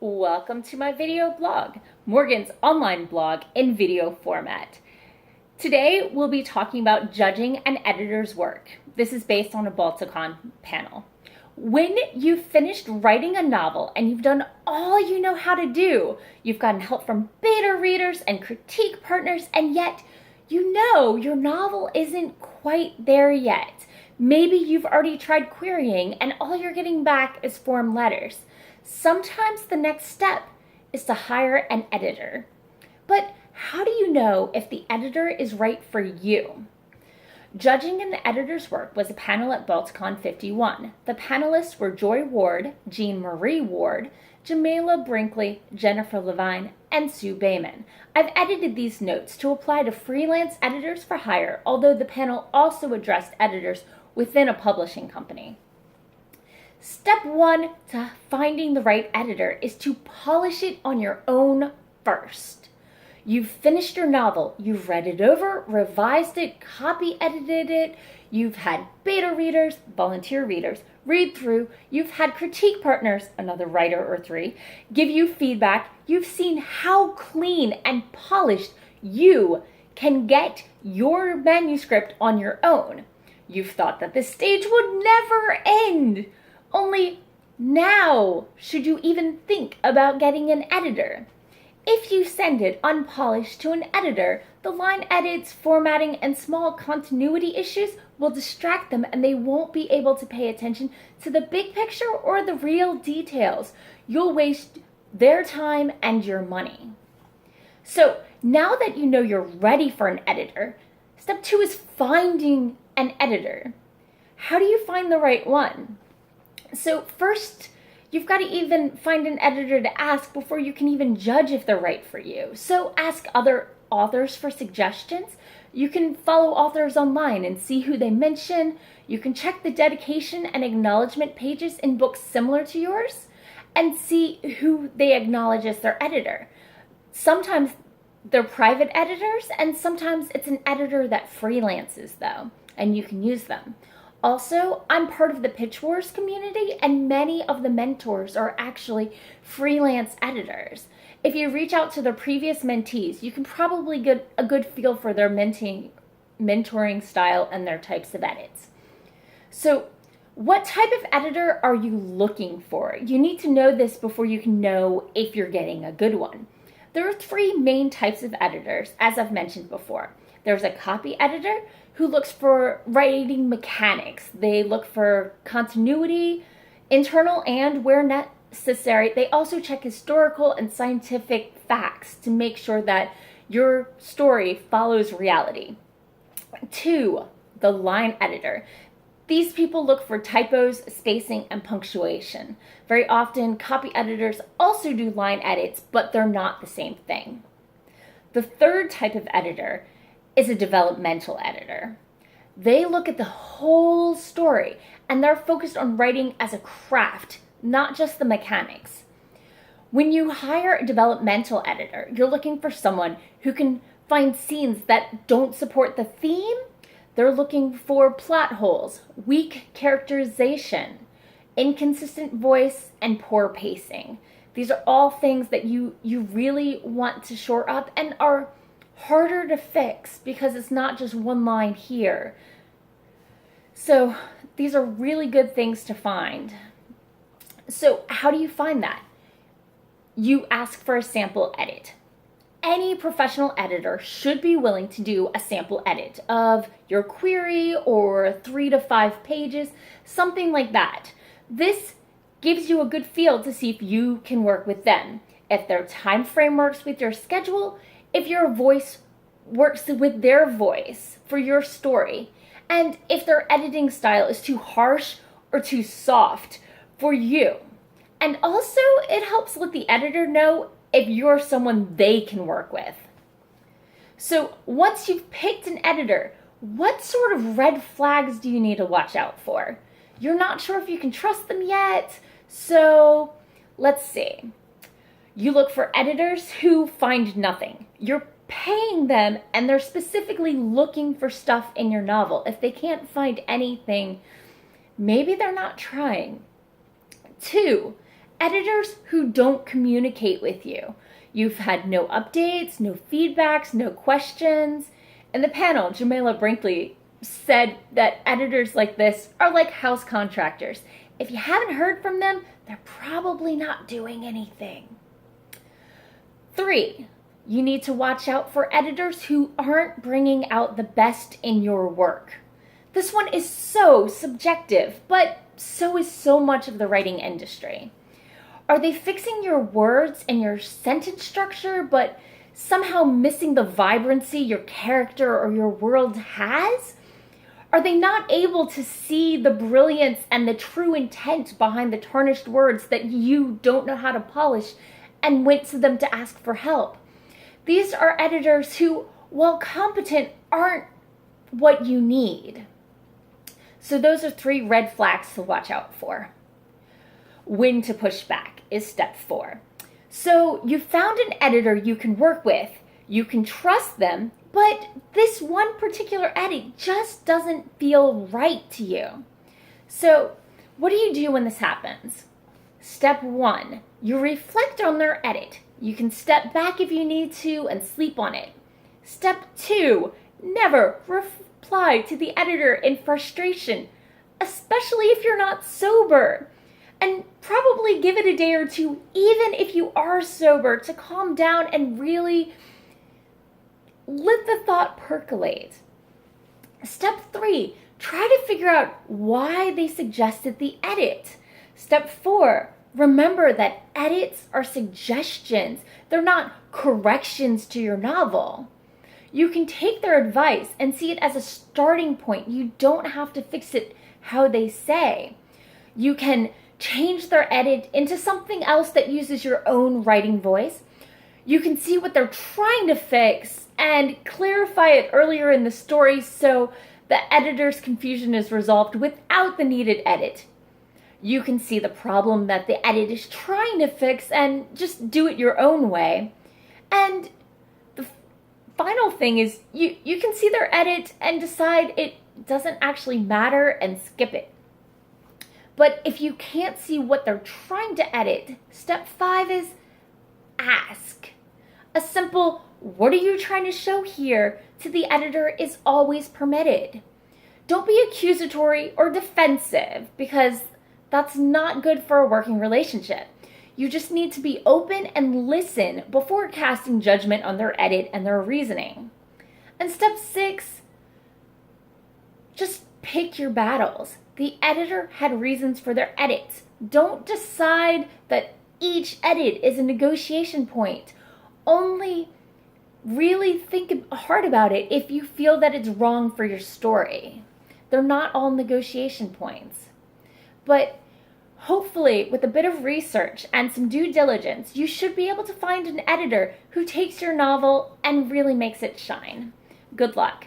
Welcome to my video blog, Morgan's online blog in video format. Today we'll be talking about judging an editor's work. This is based on a Balticon panel. When you've finished writing a novel and you've done all you know how to do, you've gotten help from beta readers and critique partners, and yet you know your novel isn't quite there yet. Maybe you've already tried querying and all you're getting back is form letters. Sometimes the next step is to hire an editor. But how do you know if the editor is right for you? Judging an editor's work was a panel at Balticon 51. The panelists were Joy Ward, Jean Marie Ward, Jamila Brinkley, Jennifer Levine, and Sue Bayman. I've edited these notes to apply to freelance editors for hire, although the panel also addressed editors within a publishing company. Step one to finding the right editor is to polish it on your own first. You've finished your novel, you've read it over, revised it, copy edited it, you've had beta readers, volunteer readers, read through, you've had critique partners, another writer or three, give you feedback, you've seen how clean and polished you can get your manuscript on your own. You've thought that this stage would never end. Only now should you even think about getting an editor. If you send it unpolished to an editor, the line edits, formatting, and small continuity issues will distract them and they won't be able to pay attention to the big picture or the real details. You'll waste their time and your money. So now that you know you're ready for an editor, step two is finding an editor. How do you find the right one? So first, you've got to even find an editor to ask before you can even judge if they're right for you. So ask other authors for suggestions. You can follow authors online and see who they mention. You can check the dedication and acknowledgement pages in books similar to yours and see who they acknowledge as their editor. Sometimes they're private editors and sometimes it's an editor that freelances though, and you can use them. Also, I'm part of the Pitch Wars community, and many of the mentors are actually freelance editors. If you reach out to their previous mentees, you can probably get a good feel for their mentoring style and their types of edits. So, what type of editor are you looking for? You need to know this before you can know if you're getting a good one. There are three main types of editors, as I've mentioned before. There's a copy editor who looks for writing mechanics. They look for continuity, internal and where necessary. They also check historical and scientific facts to make sure that your story follows reality. Two, the line editor. These people look for typos, spacing, and punctuation. Very often, copy editors also do line edits, but they're not the same thing. The third type of editor is a developmental editor. They look at the whole story and they're focused on writing as a craft, not just the mechanics. When you hire a developmental editor, you're looking for someone who can find scenes that don't support the theme. They're looking for plot holes, weak characterization, inconsistent voice, and poor pacing. These are all things that you really want to shore up and are harder to fix because it's not just one line here. So these are really good things to find. So how do you find that? You ask for a sample edit. Any professional editor should be willing to do a sample edit of your query or 3 to 5 pages, something like that. This gives you a good feel to see if you can work with them, if their time frame works with your schedule, if your voice works with their voice for your story, and if their editing style is too harsh or too soft for you. And also, it helps let the editor know if you're someone they can work with. So once you've picked an editor, what sort of red flags do you need to watch out for? You're not sure if you can trust them yet, so let's see. You look for editors who find nothing. You're paying them and they're specifically looking for stuff in your novel. If they can't find anything, maybe they're not trying. Two, editors who don't communicate with you. You've had no updates, no feedbacks, no questions. In the panel, Jamila Brinkley said that editors like this are like house contractors. If you haven't heard from them, they're probably not doing anything. 3, you need to watch out for editors who aren't bringing out the best in your work. This one is so subjective, but so is so much of the writing industry. Are they fixing your words and your sentence structure, but somehow missing the vibrancy your character or your world has? Are they not able to see the brilliance and the true intent behind the tarnished words that you don't know how to polish and went to them to ask for help? These are editors who, while competent, aren't what you need. So those are 3 red flags to watch out for. When to push back is step 4. So you found an editor you can work with, you can trust them, but this one particular edit just doesn't feel right to you. So what do you do when this happens? Step 1, you reflect on their edit. You can step back if you need to and sleep on it. Step 2, never reply to the editor in frustration, especially if you're not sober. And probably give it a day or two, even if you are sober, to calm down and really let the thought percolate. Step 3, try to figure out why they suggested the edit. Step 4, remember that edits are suggestions. They're not corrections to your novel. You can take their advice and see it as a starting point. You don't have to fix it how they say. You can change their edit into something else that uses your own writing voice. You can see what they're trying to fix and clarify it earlier in the story so the editor's confusion is resolved without the needed edit. You can see the problem that the edit is trying to fix and just do it your own way. And the final thing is you can see their edit and decide it doesn't actually matter and skip it. But if you can't see what they're trying to edit, step 5 is ask. A simple, "What are you trying to show here?" to the editor is always permitted. Don't be accusatory or defensive, because that's not good for a working relationship. You just need to be open and listen before casting judgment on their edit and their reasoning. And step 6, just pick your battles. The editor had reasons for their edits. Don't decide that each edit is a negotiation point. Only really think hard about it if you feel that it's wrong for your story. They're not all negotiation points. But hopefully, with a bit of research and some due diligence, you should be able to find an editor who takes your novel and really makes it shine. Good luck.